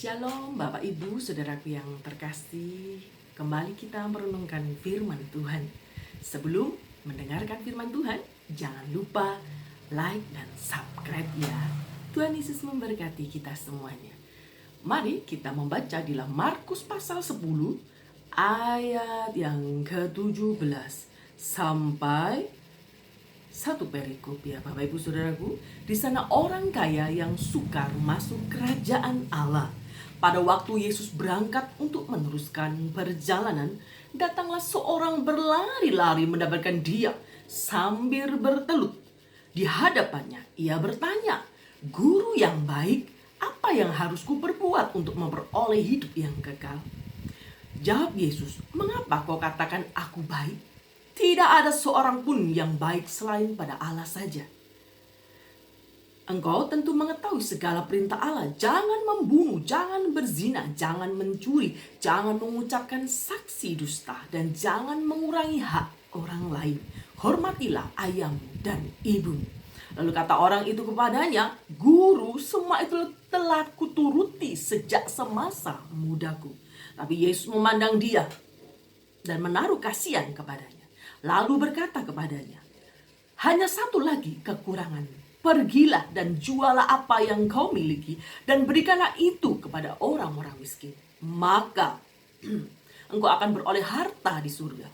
Shalom Bapak Ibu Saudaraku yang terkasih. Kembali kita merenungkan firman Tuhan. Sebelum mendengarkan firman Tuhan, jangan lupa like dan subscribe ya. Tuhan Yesus memberkati kita semuanya. Mari kita membaca di dalam Markus pasal 10 ayat yang ke-17 sampai satu perikop ya Bapak Ibu Saudaraku. Di sana orang kaya yang sukar masuk kerajaan Allah. Pada waktu Yesus berangkat untuk meneruskan perjalanan, datanglah seorang berlari-lari mendapatkan dia sambil bertelut. Di hadapannya ia bertanya, "Guru yang baik, apa yang harus kuperbuat untuk memperoleh hidup yang kekal?" Jawab Yesus, "Mengapa kau katakan aku baik? Tidak ada seorang pun yang baik selain pada Allah saja. Engkau tentu mengetahui segala perintah Allah. Jangan membunuh, jangan berzina, jangan mencuri, jangan mengucapkan saksi dusta, dan jangan mengurangi hak orang lain. Hormatilah ayahmu dan ibumu." Lalu kata orang itu kepadanya, "Guru, semua itu telah kuturuti sejak semasa mudaku." Tapi Yesus memandang dia dan menaruh kasihan kepadanya. Lalu berkata kepadanya, "Hanya satu lagi kekuranganmu. Pergilah dan jualah apa yang kau miliki dan berikanlah itu kepada orang-orang miskin. Maka engkau akan beroleh harta di surga.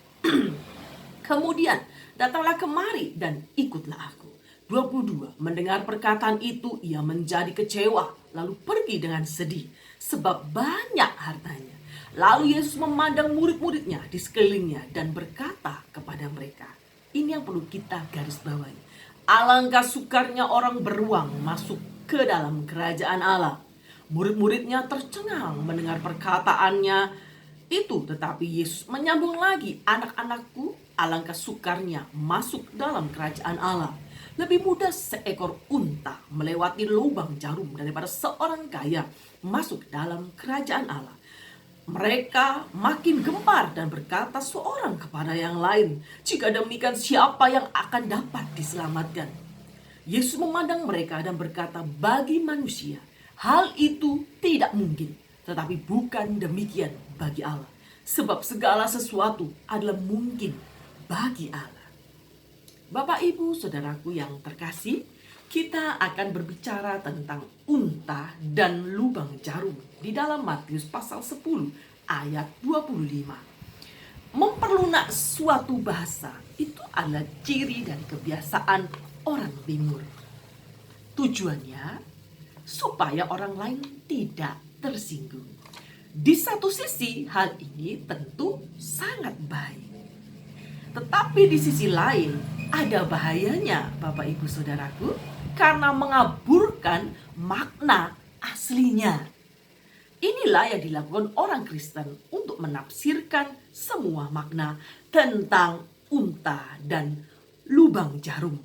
Kemudian datanglah kemari dan ikutlah aku." 22. Mendengar perkataan itu ia menjadi kecewa, lalu pergi dengan sedih sebab banyak hartanya. Lalu Yesus memandang murid-muridnya di sekelilingnya dan berkata kepada mereka, ini yang perlu kita garis bawahi. Alangkah sukarnya orang beruang masuk ke dalam kerajaan Allah. Murid-muridnya tercengang mendengar perkataannya itu, tetapi Yesus menyambung lagi, "Anak-anakku, alangkah sukarnya masuk dalam kerajaan Allah. Lebih mudah seekor unta melewati lubang jarum daripada seorang kaya masuk dalam kerajaan Allah." Mereka makin gempar dan berkata seorang kepada yang lain, "Jika demikian, siapa yang akan dapat diselamatkan?" Yesus memandang mereka dan berkata, "Bagi manusia hal itu tidak mungkin, tetapi bukan demikian bagi Allah. Sebab segala sesuatu adalah mungkin bagi Allah." Bapak Ibu Saudaraku yang terkasih, kita akan berbicara tentang unta dan lubang jarum di dalam Matius pasal 10 ayat 25. Memperlunak suatu bahasa itu adalah ciri dan kebiasaan orang timur. Tujuannya supaya orang lain tidak tersinggung. Di satu sisi hal ini tentu sangat baik. Tetapi di sisi lain ada bahayanya Bapak Ibu Saudaraku, karena mengaburkan makna aslinya. Inilah yang dilakukan orang Kristen untuk menafsirkan semua makna tentang unta dan lubang jarum.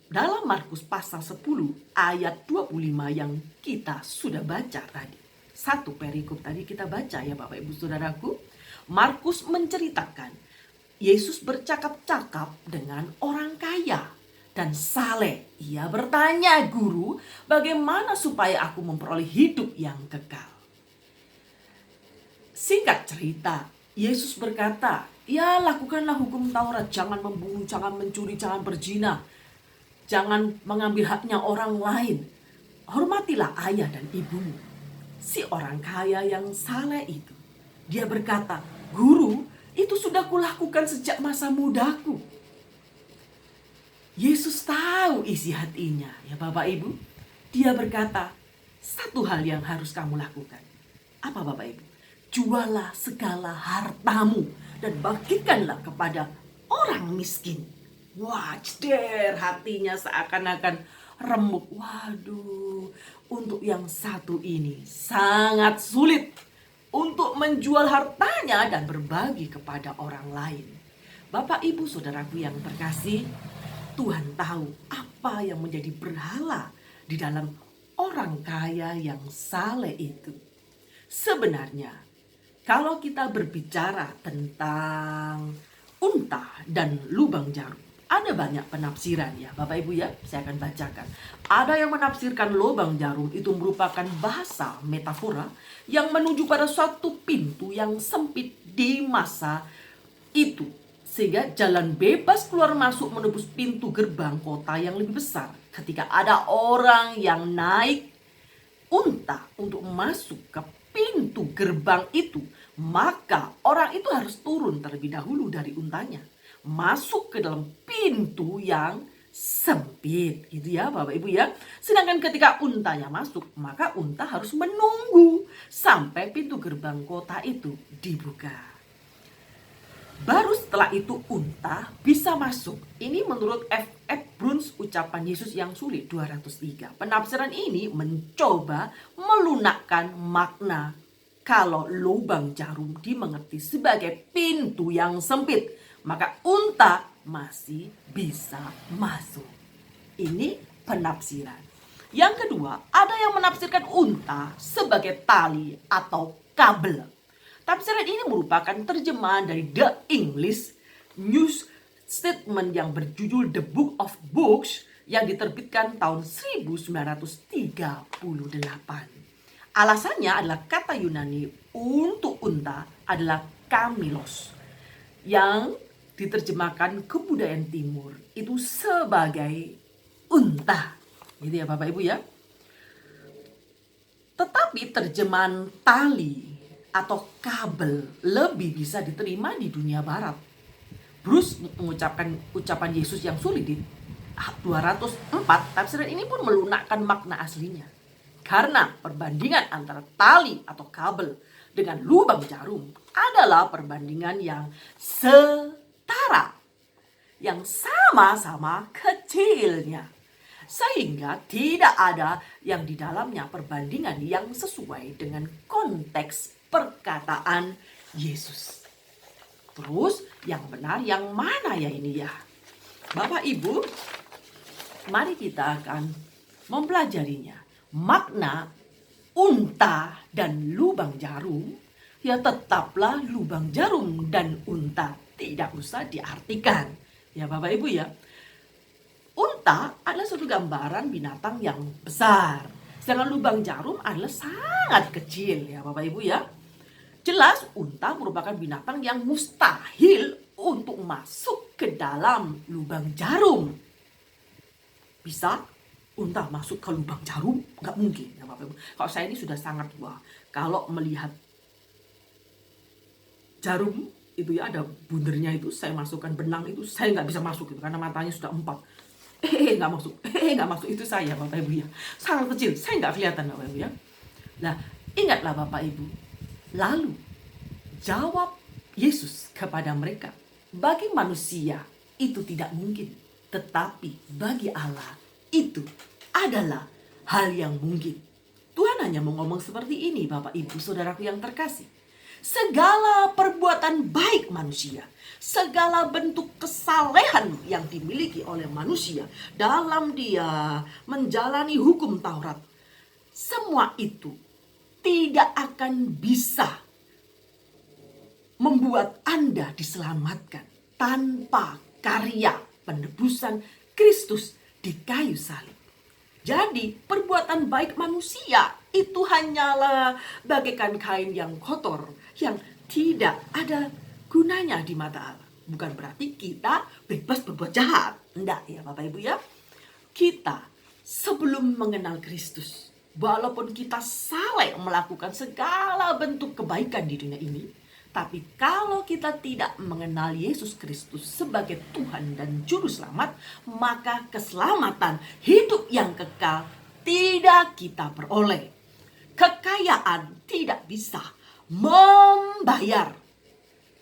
Dalam Markus pasal 10 ayat 25 yang kita sudah baca tadi. Satu perikop tadi kita baca ya Bapak Ibu Saudaraku. Markus menceritakan Yesus bercakap-cakap dengan orang kaya dan saleh. Ia bertanya, "Guru, bagaimana supaya aku memperoleh hidup yang kekal?" Singkat cerita, Yesus berkata, "Ya, lakukanlah hukum Taurat. Jangan membunuh, jangan mencuri, jangan berzina. Jangan mengambil haknya orang lain. Hormatilah ayah dan ibumu." Si orang kaya yang saleh itu, dia berkata, "Guru, itu sudah kulakukan sejak masa mudaku." Yesus tahu isi hatinya ya Bapak Ibu. Dia berkata, satu hal yang harus kamu lakukan. Apa Bapak Ibu? Jualah segala hartamu dan bagikanlah kepada orang miskin. Wah, jeder, hatinya seakan-akan remuk. Waduh, untuk yang satu ini sangat sulit untuk menjual hartanya dan berbagi kepada orang lain. Bapak Ibu Saudaraku yang terkasih, Tuhan tahu apa yang menjadi berhala di dalam orang kaya yang saleh itu. Sebenarnya, kalau kita berbicara tentang unta dan lubang jarum, Ada banyak penafsiran ya Bapak Ibu ya, saya akan bacakan. Ada yang menafsirkan lubang jarum itu merupakan bahasa metafora yang menuju pada suatu pintu yang sempit di masa itu. Sehingga jalan bebas keluar masuk menembus pintu gerbang kota yang lebih besar. Ketika ada orang yang naik unta untuk masuk ke pintu gerbang itu, maka orang itu harus turun terlebih dahulu dari untanya, masuk ke dalam pintu yang sempit, gitu ya Bapak Ibu ya. Sedangkan ketika untanya masuk, maka unta harus menunggu sampai pintu gerbang kota itu dibuka. Baru setelah itu unta bisa masuk. Ini menurut F.F. Bruns, ucapan Yesus yang sulit 203. Penafsiran ini mencoba melunakkan makna kalau lubang jarum dimengerti sebagai pintu yang sempit, maka unta masih bisa masuk. Ini penafsiran. Yang kedua, ada yang menafsirkan unta sebagai tali atau kabel. Tafsiran ini merupakan terjemahan dari The English News Statement yang berjudul The Book of Books yang diterbitkan tahun 1938. Alasannya adalah kata Yunani untuk unta adalah kamilos, yang diterjemahkan kebudayaan timur itu sebagai unta. Gitu ya Bapak Ibu ya. Tetapi terjemahan tali atau kabel lebih bisa diterima di dunia barat. Bruce mengucapkan ucapan Yesus yang sulit di 204. Tafsiran ini pun melunakkan makna aslinya. Karena perbandingan antara tali atau kabel dengan lubang jarum adalah perbandingan yang setara, yang sama-sama kecilnya. Sehingga tidak ada yang di dalamnya perbandingan yang sesuai dengan konteks perkataan Yesus. Terus yang benar yang mana ya ini ya? Bapak Ibu, mari kita akan mempelajarinya. Makna unta dan lubang jarum, ya tetaplah lubang jarum dan unta, tidak usah diartikan. Ya Bapak Ibu ya. Unta adalah suatu gambaran binatang yang besar. Sedangkan lubang jarum adalah sangat kecil ya Bapak Ibu ya. Jelas unta merupakan binatang yang mustahil untuk masuk ke dalam lubang jarum. Bisa unta masuk ke lubang jarum? Nggak mungkin ya Bapak Ibu. Kalau saya ini sudah sangat tua. Kalau melihat jarum itu ya ada bundernya itu, saya masukkan benang itu, saya nggak bisa masuk itu karena matanya sudah 4. Nggak masuk itu saya Bapak Ibu ya. Sangat kecil, saya nggak kelihatan Bapak Ibu ya. Nah, ingatlah Bapak Ibu. Lalu jawab Yesus kepada mereka, bagi manusia itu tidak mungkin, tetapi bagi Allah itu adalah hal yang mungkin. Tuhan hanya mau ngomong seperti ini Bapak Ibu Saudaraku yang terkasih. Segala perbuatan baik manusia, segala bentuk kesalehan yang dimiliki oleh manusia dalam dia menjalani hukum Taurat, semua itu tidak akan bisa membuat Anda diselamatkan tanpa karya penebusan Kristus di kayu salib. Jadi perbuatan baik manusia itu hanyalah bagaikan kain yang kotor, yang tidak ada gunanya di mata Allah. Bukan berarti kita bebas berbuat jahat. Enggak ya Bapak Ibu ya. Kita sebelum mengenal Kristus, walaupun kita saleh melakukan segala bentuk kebaikan di dunia ini, tapi kalau kita tidak mengenal Yesus Kristus sebagai Tuhan dan Juru Selamat, maka keselamatan hidup yang kekal tidak kita peroleh. Kekayaan tidak bisa membayar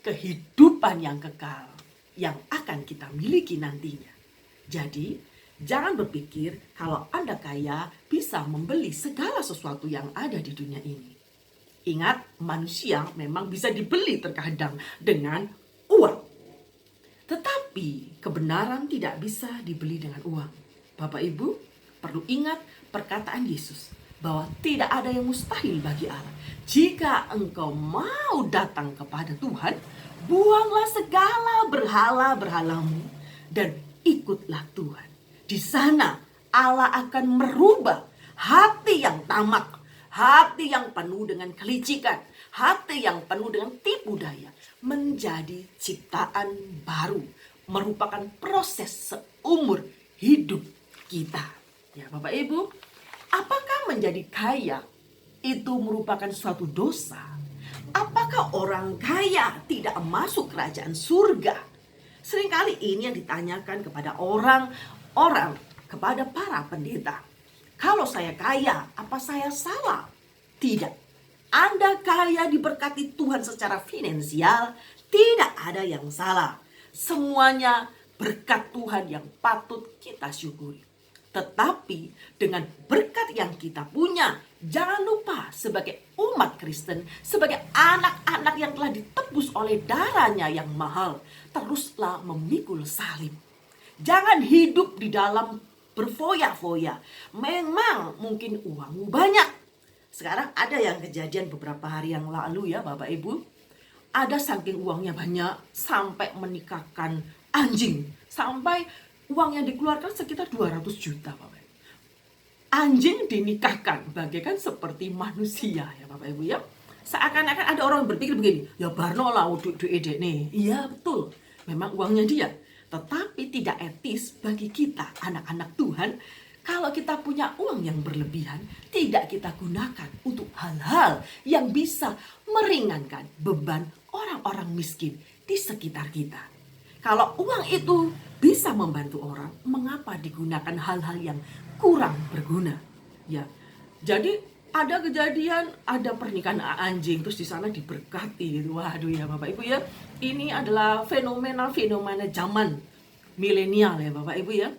kehidupan yang kekal yang akan kita miliki nantinya. Jadi, jangan berpikir kalau Anda kaya bisa membeli segala sesuatu yang ada di dunia ini. Ingat, manusia memang bisa dibeli terkadang dengan uang. Tetapi kebenaran tidak bisa dibeli dengan uang. Bapak Ibu perlu ingat perkataan Yesus bahwa tidak ada yang mustahil bagi Allah. Jika engkau mau datang kepada Tuhan, buanglah segala berhala-berhalamu dan ikutlah Tuhan. Di sana Allah akan merubah hati yang tamak, hati yang penuh dengan kelicikan, hati yang penuh dengan tipu daya menjadi ciptaan baru, merupakan proses seumur hidup kita. Ya Bapak Ibu, apakah menjadi kaya itu merupakan suatu dosa? Apakah orang kaya tidak masuk kerajaan surga? Seringkali ini yang ditanyakan kepada orang-orang, kepada para pendeta. Kalau saya kaya, apa saya salah? Tidak. Anda kaya diberkati Tuhan secara finansial, tidak ada yang salah. Semuanya berkat Tuhan yang patut kita syukuri. Tetapi dengan berkat yang kita punya, jangan lupa sebagai umat Kristen, sebagai anak-anak yang telah ditebus oleh darahnya yang mahal, teruslah memikul salib. Jangan hidup di dalam berfoya-foya. Memang mungkin uangmu banyak. Sekarang ada yang kejadian beberapa hari yang lalu ya Bapak Ibu. Ada saking uangnya banyak sampai menikahkan anjing. Sampai uang yang dikeluarkan sekitar 200 juta Bapak Ibu. Anjing dinikahkan bagaikan seperti manusia ya Bapak Ibu ya. Seakan-akan ada orang berpikir begini, ya Barno lah duit nih. Iya betul, memang uangnya dia. Tetapi tidak etis bagi kita anak-anak Tuhan kalau kita punya uang yang berlebihan, tidak kita gunakan untuk hal-hal yang bisa meringankan beban orang-orang miskin di sekitar kita. Kalau uang itu bisa membantu orang, mengapa digunakan hal-hal yang kurang berguna? Ya, jadi ada kejadian, ada pernikahan anjing, terus di sana diberkati. Waduh ya Bapak Ibu ya, ini adalah fenomena zaman milenial ya Bapak Ibu ya.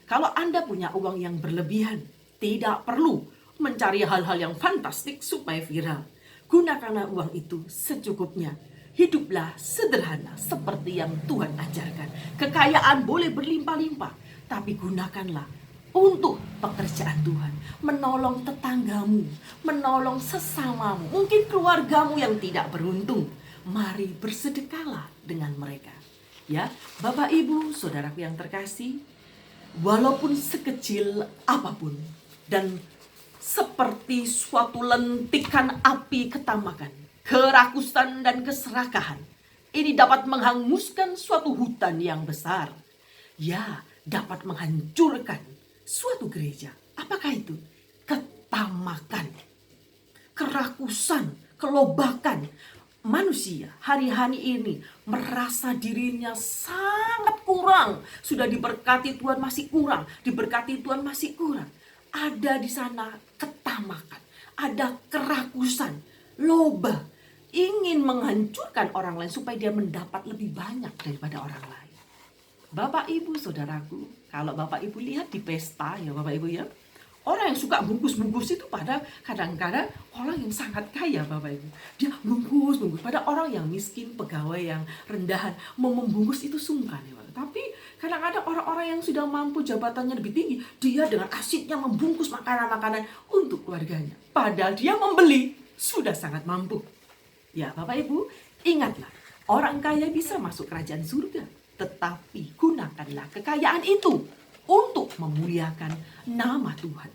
Kalau Anda punya uang yang berlebihan, tidak perlu mencari hal-hal yang fantastik supaya viral. Gunakanlah uang itu secukupnya. Hiduplah sederhana seperti yang Tuhan ajarkan. Kekayaan boleh berlimpah-limpah, tapi gunakanlah untuk pekerjaan Tuhan. Menolong tetanggamu, menolong sesamamu, mungkin keluargamu yang tidak beruntung. Mari bersedekahlah dengan mereka. Ya, Bapak Ibu, saudaraku yang terkasih, walaupun sekecil apapun dan seperti suatu lentikan api ketamakan, kerakusan dan keserakahan, ini dapat menghanguskan suatu hutan yang besar. Ya, dapat menghancurkan suatu gereja. Apakah itu? Ketamakan, kerakusan, kelobakan. Manusia hari-hari ini merasa dirinya sangat kurang. Sudah diberkati Tuhan masih kurang. Diberkati Tuhan masih kurang. Ada di sana ketamakan. Ada kerakusan. Loba. Ingin menghancurkan orang lain supaya dia mendapat lebih banyak daripada orang lain. Bapak Ibu saudaraku. Kalau Bapak Ibu lihat di pesta ya Bapak Ibu ya. Orang yang suka bungkus-bungkus itu pada kadang-kadang orang yang sangat kaya Bapak Ibu. Dia bungkus. Pada orang yang miskin, pegawai yang rendahan, mau membungkus itu sungkan ya Bapak. Tapi kadang-kadang orang-orang yang sudah mampu, jabatannya lebih tinggi, dia dengan asyiknya membungkus makanan-makanan untuk keluarganya. Padahal dia membeli, sudah sangat mampu. Ya Bapak Ibu, ingatlah, orang kaya bisa masuk kerajaan surga. Tetapi gunakanlah kekayaan itu untuk memuliakan nama Tuhan.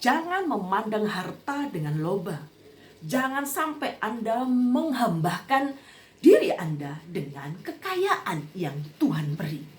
Jangan memandang harta dengan loba. Jangan sampai Anda menghambahkan diri Anda dengan kekayaan yang Tuhan beri.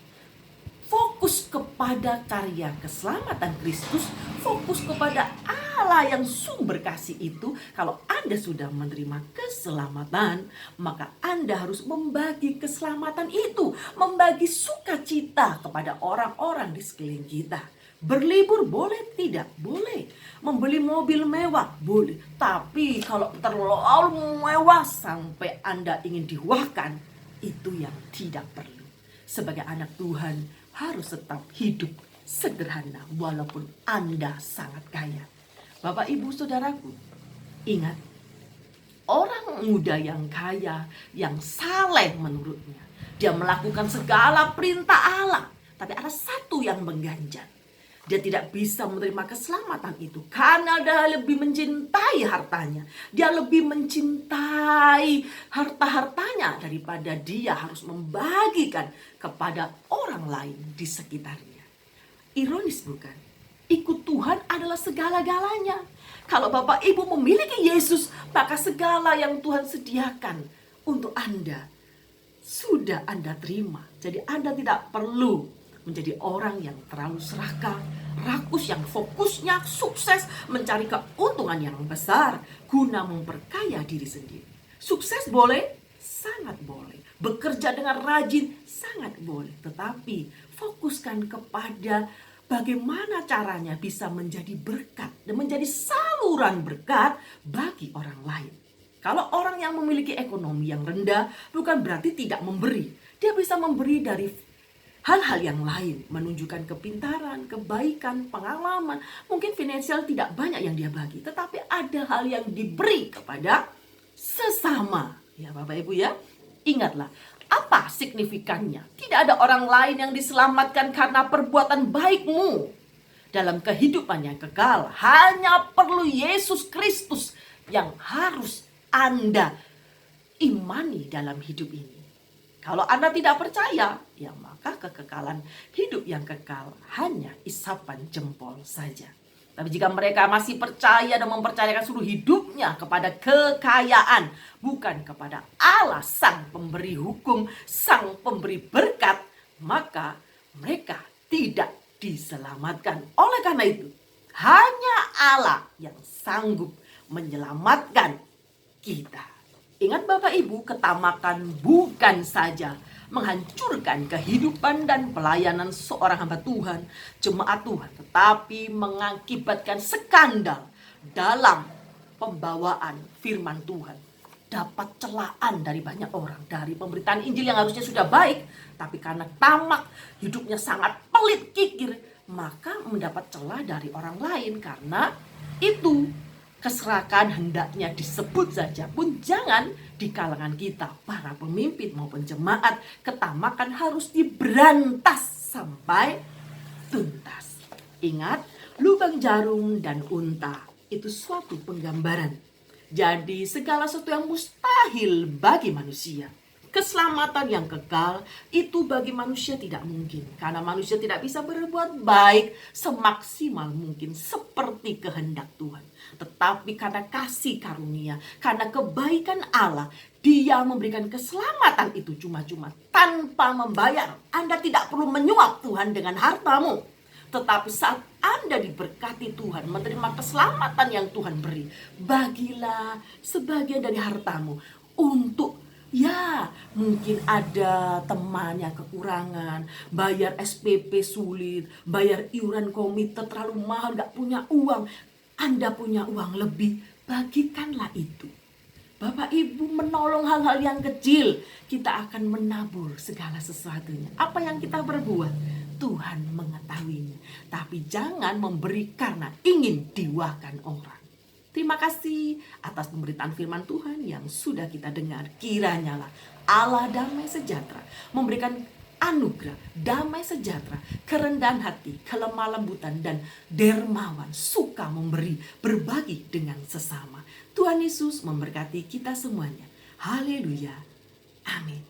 Fokus kepada karya keselamatan Kristus, fokus kepada Allah yang sumber kasih itu. Kalau Anda sudah menerima keselamatan, maka Anda harus membagi keselamatan itu, membagi sukacita kepada orang-orang di sekeliling kita. Berlibur boleh? Tidak boleh. Membeli mobil mewah boleh. Tapi kalau terlalu mewah sampai Anda ingin diwahkan, itu yang tidak perlu. Sebagai anak Tuhan harus tetap hidup sederhana walaupun Anda sangat kaya. Bapak Ibu saudaraku, ingat, orang muda yang kaya, yang saleh menurutnya, dia melakukan segala perintah Allah, tapi ada satu yang mengganjal. Dia tidak bisa menerima keselamatan itu karena dia lebih mencintai hartanya. Dia lebih mencintai harta-hartanya daripada dia harus membagikan kepada orang lain di sekitarnya. Ironis bukan? Ikut Tuhan adalah segala-galanya. Kalau Bapak Ibu memiliki Yesus, maka segala yang Tuhan sediakan untuk Anda sudah Anda terima. Jadi Anda tidak perlu menjadi orang yang terlalu serakah, rakus, yang fokusnya sukses mencari keuntungan yang besar guna memperkaya diri sendiri. Sukses boleh, sangat boleh. Bekerja dengan rajin, sangat boleh. Tetapi fokuskan kepada bagaimana caranya bisa menjadi berkat dan menjadi saluran berkat bagi orang lain. Kalau orang yang memiliki ekonomi yang rendah bukan berarti tidak memberi. Dia bisa memberi dari hal-hal yang lain, menunjukkan kepintaran, kebaikan, pengalaman. Mungkin finansial tidak banyak yang dia bagi, tetapi ada hal yang diberi kepada sesama. Ya Bapak Ibu ya, ingatlah, apa signifikannya? Tidak ada orang lain yang diselamatkan karena perbuatan baikmu dalam kehidupan yang kekal. Hanya perlu Yesus Kristus yang harus Anda imani dalam hidup ini. Kalau Anda tidak percaya, ya maka kekekalan hidup yang kekal hanya isapan jempol saja. Tapi jika mereka masih percaya dan mempercayakan seluruh hidupnya kepada kekayaan, bukan kepada Allah sang pemberi hukum, sang pemberi berkat, maka mereka tidak diselamatkan. Oleh karena itu, hanya Allah yang sanggup menyelamatkan kita. Ingat Bapak Ibu, ketamakan bukan saja menghancurkan kehidupan dan pelayanan seorang hamba Tuhan, jemaat Tuhan, tetapi mengakibatkan skandal dalam pembawaan firman Tuhan. Dapat celaan dari banyak orang, dari pemberitaan Injil yang harusnya sudah baik, tapi karena tamak, hidupnya sangat pelit kikir, maka mendapat celah dari orang lain. Karena itu keserakan hendaknya disebut saja pun jangan di kalangan kita, para pemimpin maupun jemaat. Ketamakan harus diberantas sampai tuntas. Ingat, lubang jarum dan unta itu suatu penggambaran. Jadi segala sesuatu yang mustahil bagi manusia, keselamatan yang kekal itu bagi manusia tidak mungkin. Karena manusia tidak bisa berbuat baik semaksimal mungkin seperti kehendak Tuhan. Tetapi karena kasih karunia, karena kebaikan Allah, Dia memberikan keselamatan itu cuma-cuma tanpa membayar. Anda tidak perlu menyuap Tuhan dengan hartamu. Tetapi saat Anda diberkati Tuhan, menerima keselamatan yang Tuhan beri, bagilah sebagian dari hartamu untuk, ya mungkin ada teman yang kekurangan, bayar SPP sulit, bayar iuran komite terlalu mahal, gak punya uang. Anda punya uang lebih, bagikanlah itu. Bapak Ibu menolong hal-hal yang kecil, kita akan menabur segala sesuatunya. Apa yang kita berbuat, Tuhan mengetahuinya. Tapi jangan memberi karena ingin diwakkan orang. Terima kasih atas pemberitaan firman Tuhan yang sudah kita dengar. Kiranyalah Allah damai sejahtera memberikan anugerah, damai sejahtera, kerendahan hati, kelemah lembutan, dan dermawan, suka memberi, berbagi dengan sesama. Tuhan Yesus memberkati kita semuanya. Haleluya. Amin.